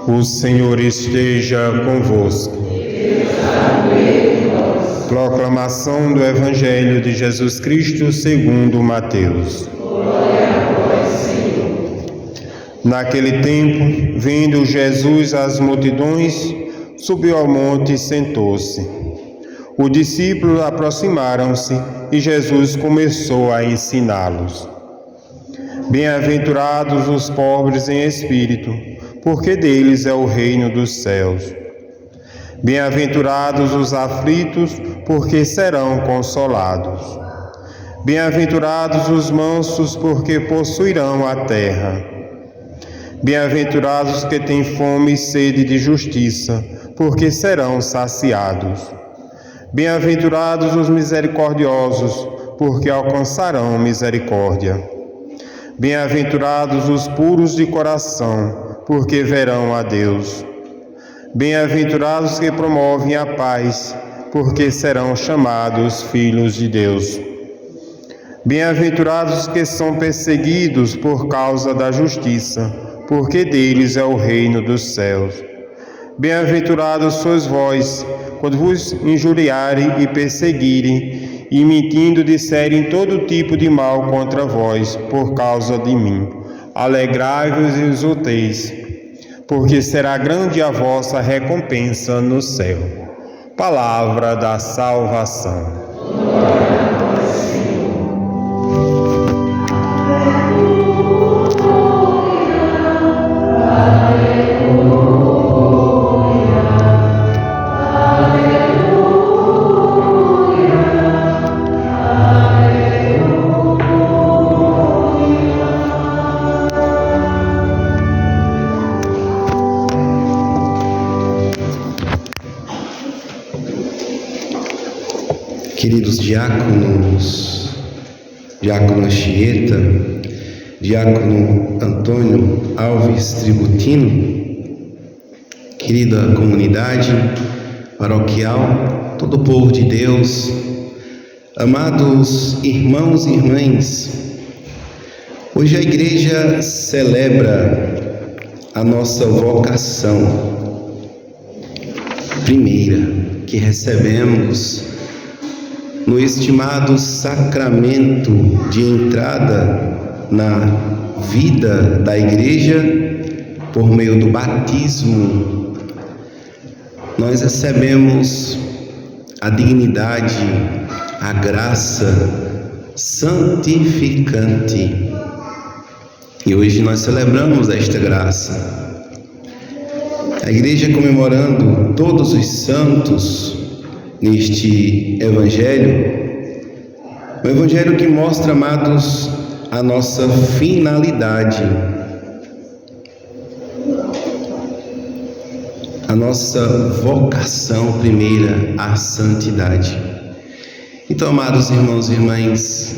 O Senhor esteja convosco. Proclamação do Evangelho de Jesus Cristo segundo Mateus. Naquele tempo, vendo Jesus as multidões, subiu ao monte e sentou-se. Os discípulos aproximaram-se e Jesus começou a ensiná-los. Bem-aventurados os pobres em espírito, porque deles é o reino dos céus. Bem-aventurados os aflitos, porque serão consolados. Bem-aventurados os mansos, porque possuirão a terra. Bem-aventurados que têm fome e sede de justiça, porque serão saciados. Bem-aventurados os misericordiosos, porque alcançarão misericórdia. Bem-aventurados os puros de coração, porque verão a Deus. Bem-aventurados que promovem a paz, porque serão chamados filhos de Deus. Bem-aventurados que são perseguidos por causa da justiça, porque deles é o reino dos céus. Bem-aventurados sois vós, quando vos injuriarem e perseguirem, e mentindo disserem todo tipo de mal contra vós, por causa de mim. Alegrai-vos e exulteis, porque será grande a vossa recompensa no céu. Palavra da salvação. Queridos diáconos, diácono Anchieta, diácono Antônio Alves Tributino, querida comunidade paroquial, todo o povo de Deus, amados irmãos e irmãs, hoje a Igreja celebra a nossa vocação primeira que recebemos no estimado sacramento de entrada na vida da Igreja por meio do batismo. Nós recebemos a dignidade, a graça santificante. E hoje nós celebramos esta graça. A Igreja comemorando todos os santos neste Evangelho, um Evangelho que mostra, amados, a nossa finalidade, a nossa vocação primeira, a santidade. Então, amados irmãos e irmãs,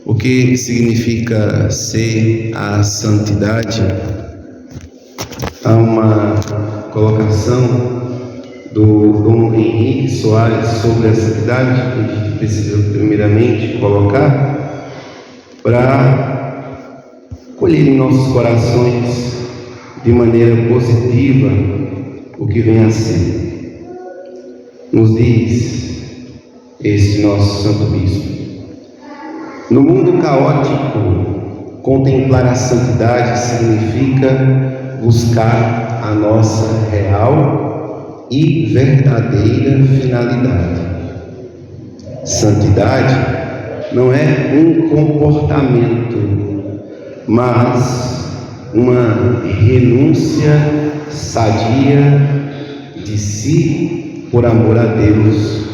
o que significa ser a santidade? Há uma colocação do Dom Henrique Soares sobre a santidade, que a gente precisa primeiramente colocar para colher em nossos corações de maneira positiva o que vem a ser. Nos diz este nosso Santo Bispo: no mundo caótico, contemplar a santidade significa buscar a nossa real e verdadeira finalidade. Santidade não é um comportamento, mas uma renúncia sadia de si por amor a Deus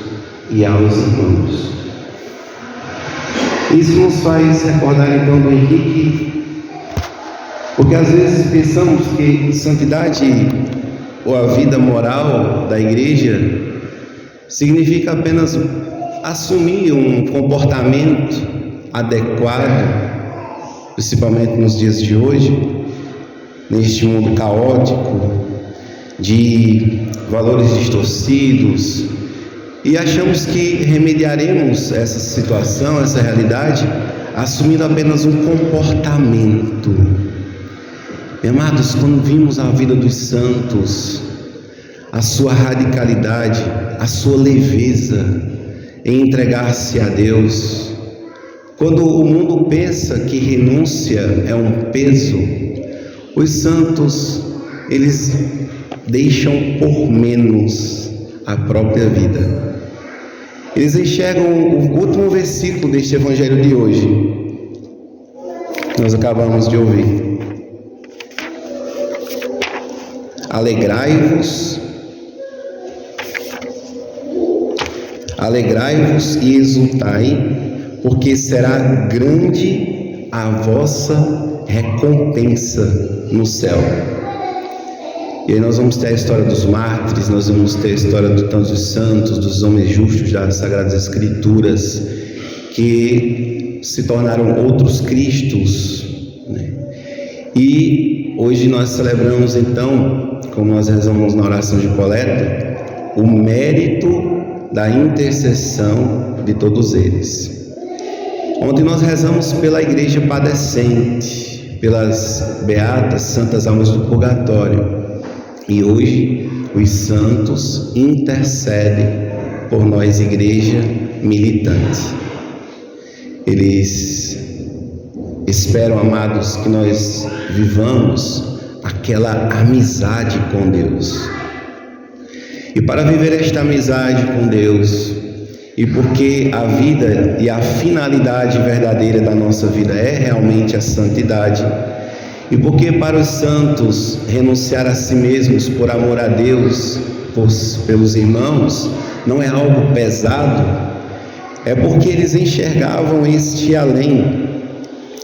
e aos irmãos. Isso nos faz recordar então do Henrique, porque às vezes pensamos que santidade ou a vida moral da Igreja significa apenas assumir um comportamento adequado, principalmente nos dias de hoje, neste mundo caótico, de valores distorcidos, e achamos que remediaremos essa situação, essa realidade, assumindo apenas um comportamento. Amados, quando vimos a vida dos santos, a sua radicalidade, a sua leveza em entregar-se a Deus, quando o mundo pensa que renúncia é um peso, os santos, eles deixam por menos a própria vida. Eles enxergam o último versículo deste evangelho de hoje, que nós acabamos de ouvir. Alegrai-vos e exultai, porque será grande a vossa recompensa no céu. E aí nós vamos ter a história dos mártires, nós vamos ter a história de tantos dos santos, dos homens justos das Sagradas Escrituras, que se tornaram outros cristos, né? E hoje nós celebramos então, como nós rezamos na oração de coleta, o mérito da intercessão de todos eles. Ontem nós rezamos pela igreja padecente, pelas beatas santas almas do purgatório, e hoje os santos intercedem por nós, igreja militante. Eles esperam, amados, que nós vivamos aquela amizade com Deus. E para viver esta amizade com Deus, e porque a vida e a finalidade verdadeira da nossa vida é realmente a santidade, e porque para os santos renunciar a si mesmos por amor a Deus, pelos irmãos, não é algo pesado, é porque eles enxergavam este além,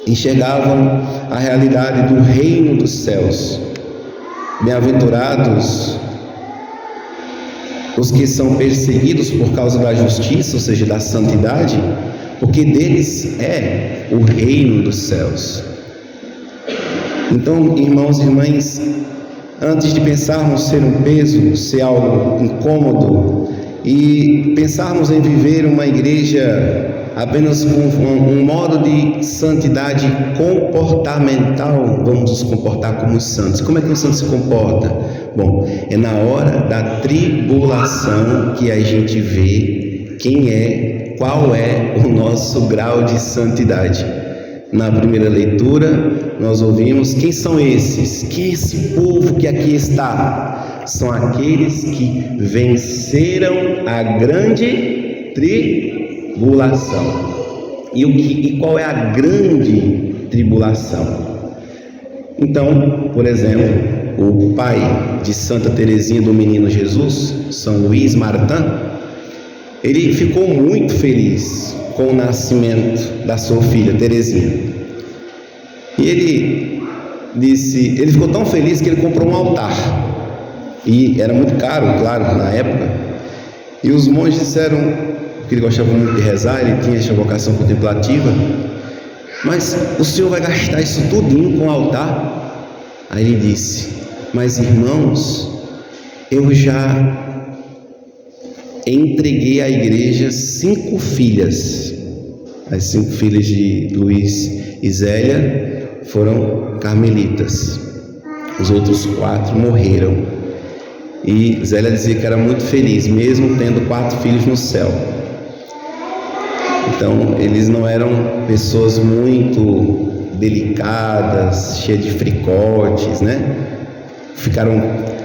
enxergavam a realidade do reino dos céus. Bem-aventurados os que são perseguidos por causa da justiça, ou seja, da santidade, porque deles é o reino dos céus. Então, irmãos e irmãs, antes de pensarmos ser um peso, ser algo incômodo, e pensarmos em viver uma igreja apenas com um modo de santidade comportamental, vamos nos comportar como os santos. Como é que um santo se comporta? Bom, é na hora da tribulação que a gente vê qual é o nosso grau de santidade. Na primeira leitura, nós ouvimos: quem são esses? Quem é esse povo que aqui está? São aqueles que venceram a grande tribulação. E qual é a grande tribulação? Então, por exemplo, o pai de Santa Teresinha do Menino Jesus, São Luís Martin, ele ficou muito feliz com o nascimento da sua filha Teresinha. E ele ficou tão feliz que ele comprou um altar. E era muito caro, claro, na época. E os monges disseram que ele gostava muito de rezar, ele tinha essa vocação contemplativa: mas o senhor vai gastar isso tudinho com o altar? Aí ele disse: mas irmãos, eu já entreguei à igreja 5 filhas. As 5 filhas de Luís e Zélia foram carmelitas. Os outros 4 morreram. E Zélia dizia que era muito feliz, mesmo tendo 4 filhos no céu. Então, eles não eram pessoas muito delicadas, cheias de fricotes, né?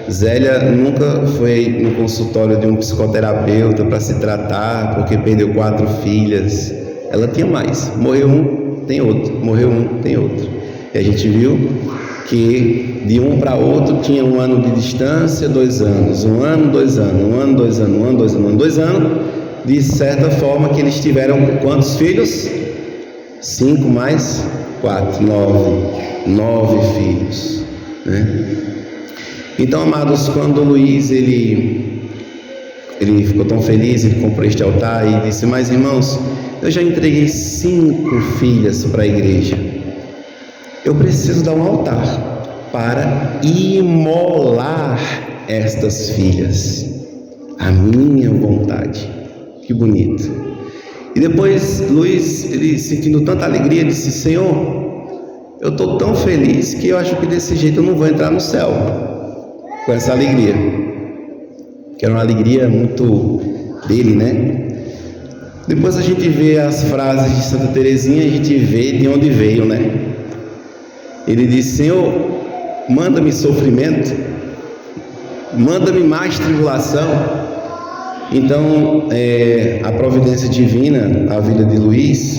Zélia nunca foi no consultório de um psicoterapeuta para se tratar, porque perdeu 4 filhas. Ela tinha mais. Morreu um, tem outro. Morreu um, tem outro. E a gente viu que de um para outro tinha 1 ano de distância, 2 anos, 1 ano, 2 anos, 1 ano, 2 anos, 1 ano, 2 anos, 2 anos, de certa forma que eles tiveram quantos filhos? 5 mais 4, 9 filhos, né? Então, amados, quando Luís ele ficou tão feliz, ele comprou este altar e disse: mas irmãos, eu já entreguei 5 filhas para a igreja, eu preciso dar um altar para imolar estas filhas, a minha vontade. Que bonito. E depois Luís, ele sentindo tanta alegria, disse: Senhor, eu estou tão feliz que eu acho que desse jeito eu não vou entrar no céu com essa alegria, que era uma alegria muito dele, né? Depois a gente vê as frases de Santa Teresinha, a gente vê de onde veio, né? Ele diz: Senhor, manda-me sofrimento, manda-me mais tribulação. Então, a providência divina, a vida de Luiz,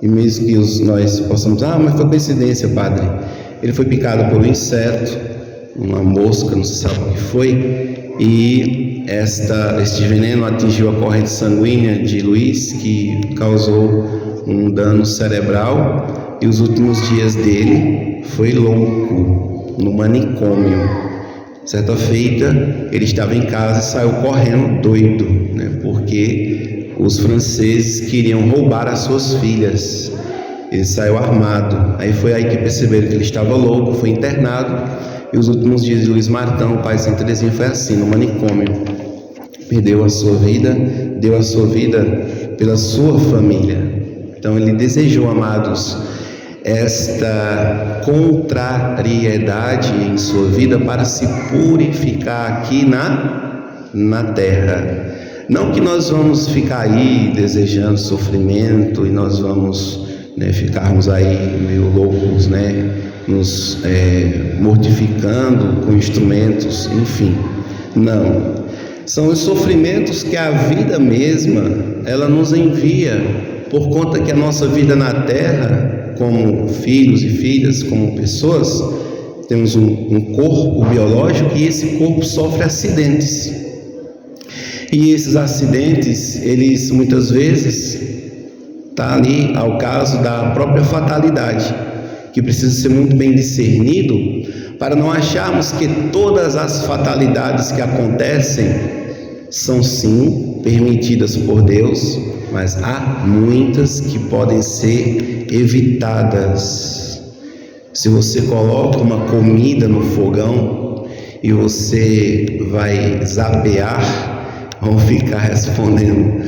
e mesmo que nós possamos, mas foi coincidência, padre, ele foi picado por um inseto, uma mosca, não se sabe o que foi, e este veneno atingiu a corrente sanguínea de Luiz, que causou um dano cerebral, e os últimos dias dele foi louco, no manicômio. Certa feita, ele estava em casa e saiu correndo doido, né? Porque os franceses queriam roubar as suas filhas. Ele saiu armado. Aí foi aí que perceberam que ele estava louco, foi internado. E os últimos dias de Luiz Martão, o pai de Santa Teresinha, foi assim, no manicômio. Perdeu a sua vida, deu a sua vida pela sua família. Então ele desejou, amados, esta contrariedade em sua vida para se purificar aqui na terra. Não que nós vamos ficar aí desejando sofrimento e nós vamos, ficarmos aí meio loucos, nos mortificando com instrumentos, enfim. Não. São os sofrimentos que a vida mesma, ela nos envia, por conta que a nossa vida na terra, como filhos e filhas, como pessoas, temos um corpo biológico e esse corpo sofre acidentes. E esses acidentes, eles muitas vezes tá ali ao caso da própria fatalidade, que precisa ser muito bem discernido para não acharmos que todas as fatalidades que acontecem são sim permitidas por Deus, mas há muitas que podem ser evitadas. Se você coloca uma comida no fogão e você vai zapear, vão ficar respondendo,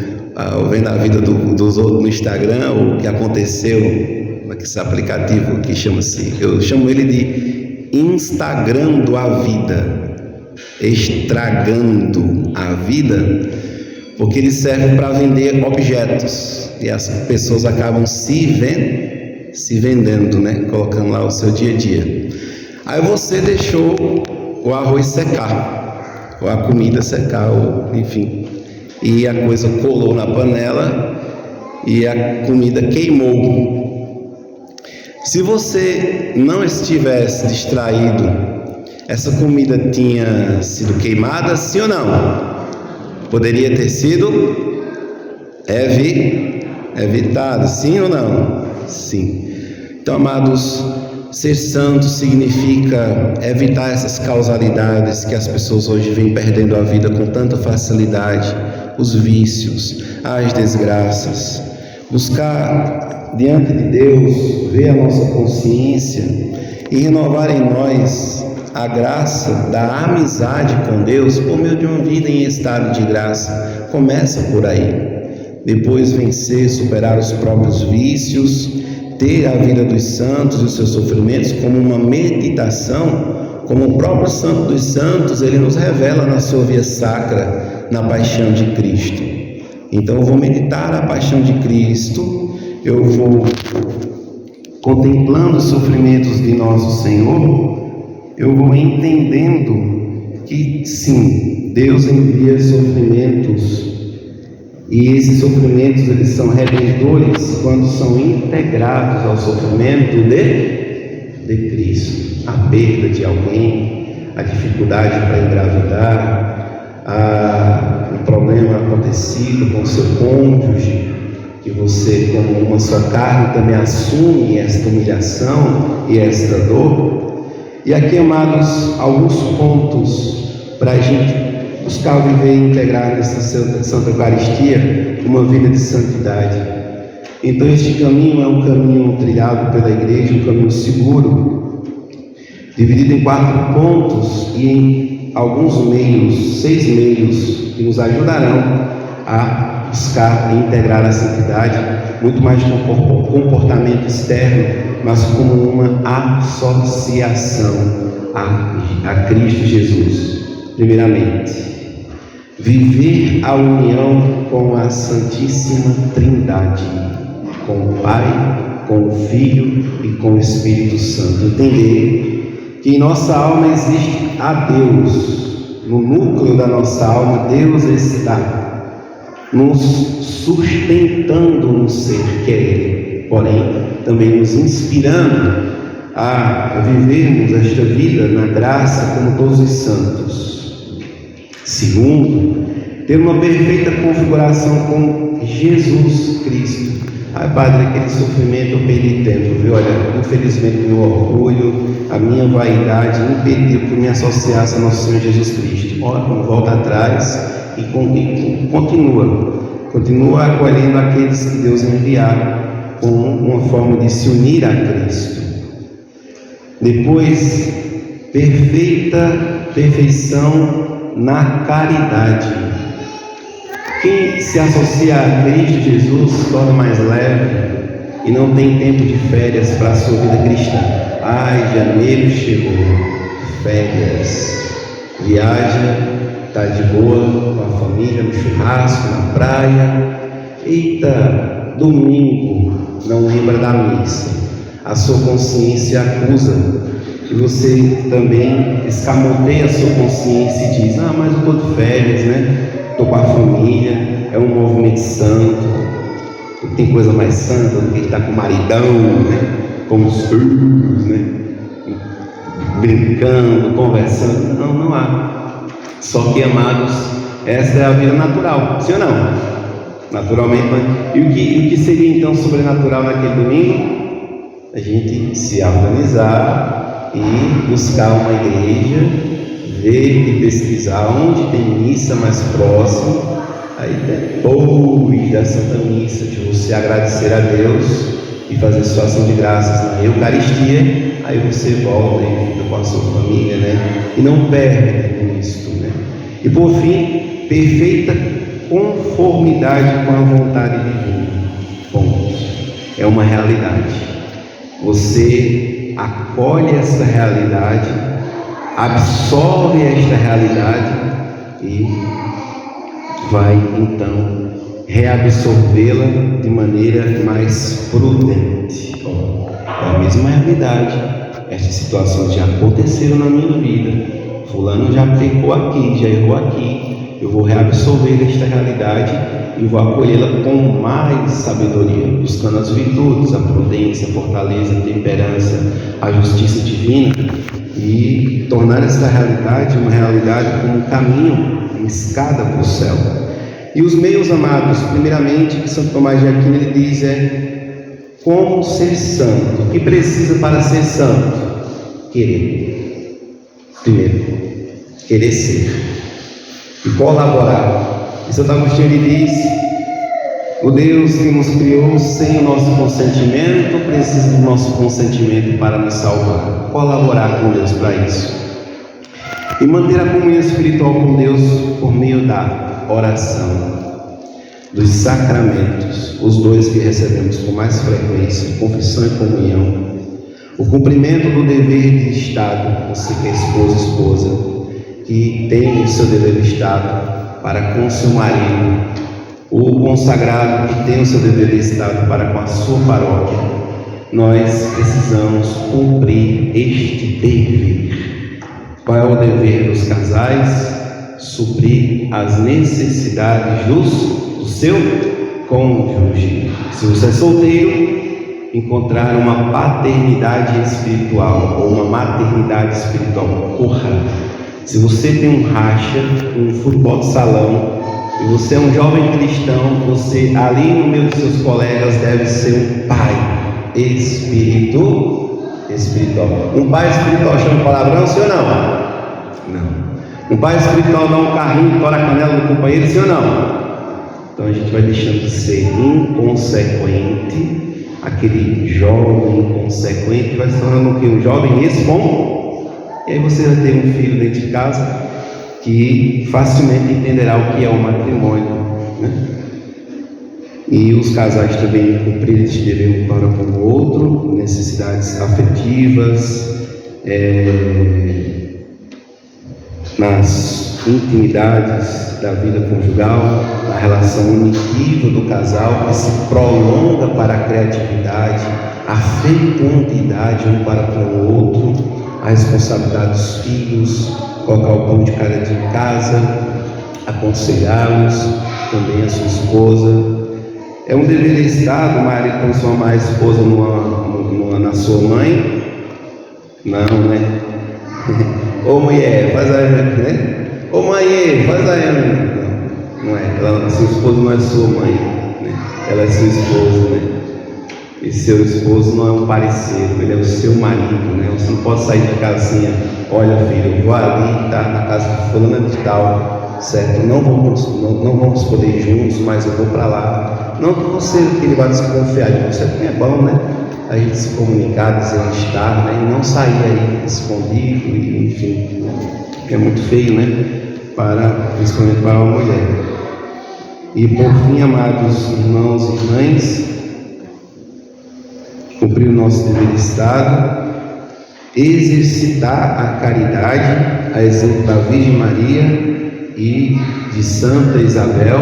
vendo a vida dos outros no Instagram, ou o que aconteceu nesse aplicativo que chama-se, eu chamo ele de Instagrando a vida, estragando a vida, porque ele serve para vender objetos e as pessoas acabam se vendendo, colocando lá o seu dia a dia. Aí você deixou o arroz secar, ou a comida secar, ou enfim, e a coisa colou na panela e a comida queimou. Se você não estivesse distraído, essa comida tinha sido queimada, sim ou não? Poderia ter sido evitada, sim ou não? Sim. Então, amados, ser santo significa evitar essas causalidades que as pessoas hoje vêm perdendo a vida com tanta facilidade, os vícios, as desgraças, buscar diante de Deus, ver a nossa consciência e renovar em nós a graça da amizade com Deus por meio de uma vida em estado de graça. Começa por aí. Depois vencer, superar os próprios vícios, ter a vida dos santos e os seus sofrimentos como uma meditação, como o próprio Santo dos Santos, ele nos revela na sua via sacra, na paixão de Cristo. Então eu vou meditar a paixão de Cristo, eu vou contemplando os sofrimentos de nosso Senhor, eu vou entendendo que sim, Deus envia sofrimentos, e esses sofrimentos eles são redentores quando são integrados ao sofrimento de Cristo. A perda de alguém, a dificuldade para engravidar, o problema acontecido com o seu cônjuge, que você, como uma só carne, também assume esta humilhação e esta dor. E aqui, amados, alguns pontos para a gente buscar viver e integrar nessa Santa Eucaristia uma vida de santidade. Então este caminho é um caminho trilhado pela Igreja, um caminho seguro, dividido em 4 pontos e em alguns meios, 6 meios, que nos ajudarão a buscar e integrar a santidade, muito mais com comportamento externo, mas como uma associação a Cristo Jesus. Primeiramente, viver a união com a Santíssima Trindade, com o Pai, com o Filho e com o Espírito Santo. Entender que em nossa alma existe a Deus, no núcleo da nossa alma, Deus está nos sustentando no ser que é Ele, porém também nos inspirando a vivermos esta vida na graça como todos os santos. Segundo, ter uma perfeita configuração com Jesus Cristo. Padre, aquele sofrimento eu perdi tempo, viu? Olha, infelizmente meu orgulho, a minha vaidade impediu que eu me associasse a nosso Senhor Jesus Cristo. Ora, volta atrás e continua acolhendo aqueles que Deus enviar como uma forma de se unir a Cristo. Depois, perfeição na caridade. Quem se associa a Cristo Jesus se torna mais leve e não tem tempo de férias para a sua vida cristã. Janeiro chegou, férias, viaja, está de boa com a família, no churrasco, na praia. Eita, domingo, não lembra da missa. A sua consciência acusa e você também escamoteia a sua consciência e diz: mas eu estou de férias, né? Estou com a família, é um movimento santo, tem coisa mais santa do que estar com o maridão, né? Com os filhos, né? Brincando, conversando. Não há. Só que, amados, essa é a vida natural, sim ou não? Naturalmente, e o que seria então sobrenatural naquele domingo? A gente se organizar e buscar uma igreja, ver e pesquisar onde tem missa mais próximo. Aí depois da Santa Missa, de você agradecer a Deus e fazer sua ação de graças na Eucaristia, aí você volta e fica com a sua família, né? E não perde isto, né? E por fim, perfeita conformidade com a vontade divina. Ponto. É uma realidade. Você acolhe essa realidade, absorve esta realidade e vai então reabsorvê-la de maneira mais prudente. É a mesma realidade. Estas situações já aconteceram na minha vida. Fulano já pecou aqui, já errou aqui. Eu vou reabsorver esta realidade e vou acolhê-la com mais sabedoria, buscando as virtudes, a prudência, a fortaleza, a temperança, a justiça divina, e tornar essa realidade uma realidade como um caminho, uma escada para o céu. E os meios, amados, primeiramente, que Santo Tomás de Aquino ele diz como ser santo. O que precisa para ser santo? Querer. Primeiro, querer ser e colaborar. E Santo Agostinho ele diz: o Deus que nos criou sem o nosso consentimento precisa do nosso consentimento para nos salvar. Colaborar com Deus para isso. E manter a comunhão espiritual com Deus por meio da oração, dos sacramentos, os dois que recebemos com mais frequência, confissão e comunhão. O cumprimento do dever de Estado, você que é esposa, que tem o seu dever de Estado para com seu marido, o consagrado que tem o seu dever de Estado para com a sua paróquia. Nós precisamos cumprir este dever. Qual é o dever dos casais? Suprir as necessidades do seu cônjuge. Se você é solteiro, encontrar uma paternidade espiritual ou uma maternidade espiritual. Corra. Se você tem um racha, um futebol de salão, e você é um jovem cristão, você ali no meio dos seus colegas deve ser um pai espiritual. Um pai espiritual chama palavrão, sim ou não? Não. Um pai espiritual dá um carrinho, tora a canela do companheiro, sim ou não? Então a gente vai deixando de ser inconsequente, aquele jovem inconsequente vai se tornando o quê? Um jovem responsável. E aí você vai ter um filho dentro de casa que facilmente entenderá o que é o matrimônio, né? E os casais também cumprirem esse dever um para com o outro, necessidades afetivas, nas intimidades da vida conjugal, na relação unitiva do casal, que se prolonga para a criatividade, a fecundidade um para com o outro, a responsabilidade dos filhos, colocar o pão de cada dia em casa, aconselhá-los, também a sua esposa. É um dever de Estado o marido transformar a esposa na sua mãe? Não, né? Ô mulher, faz a né? Ô mãe, faz a não é. Sua esposa não é sua mãe, né? Ela é sua esposa, né? E seu esposo não é um parceiro, ele é o seu marido, né? Você não pode sair de casinha, olha filho, eu vou ali, tá na casa de fulana de tal, certo? Não vamos poder ir juntos, mas eu vou para lá. Não que você que ele vai desconfiar de você, é bom, né? A gente se comunicar, dizer onde está, né? E não sair aí escondido, e, enfim, é muito feio, né? Principalmente para uma mulher. E por fim, amados irmãos e irmãs, cumprir o nosso dever de Estado, exercitar a caridade, a exemplo da Virgem Maria e de Santa Isabel,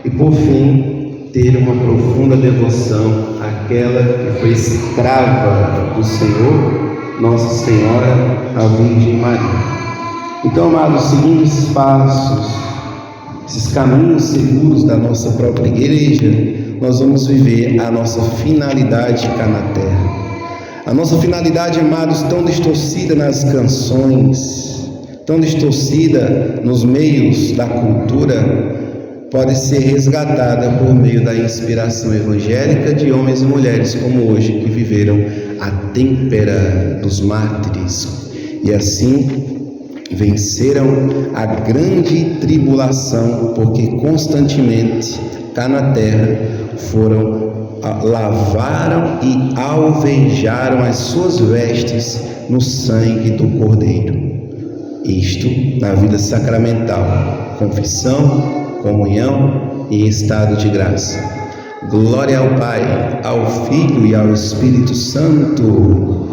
e por fim, ter uma profunda devoção àquela que foi escrava do Senhor, Nossa Senhora, a Virgem Maria. Então, amados, seguindo esses passos, esses caminhos seguros da nossa própria igreja, nós vamos viver a nossa finalidade cá na terra. A nossa finalidade, amados, tão distorcida nas canções, tão distorcida nos meios da cultura, pode ser resgatada por meio da inspiração evangélica de homens e mulheres como hoje, que viveram a têmpera dos mártires e assim venceram a grande tribulação, porque constantemente cá na terra lavaram e alvejaram as suas vestes no sangue do Cordeiro. Isto na vida sacramental, confissão, comunhão e estado de graça. Glória ao Pai, ao Filho e ao Espírito Santo.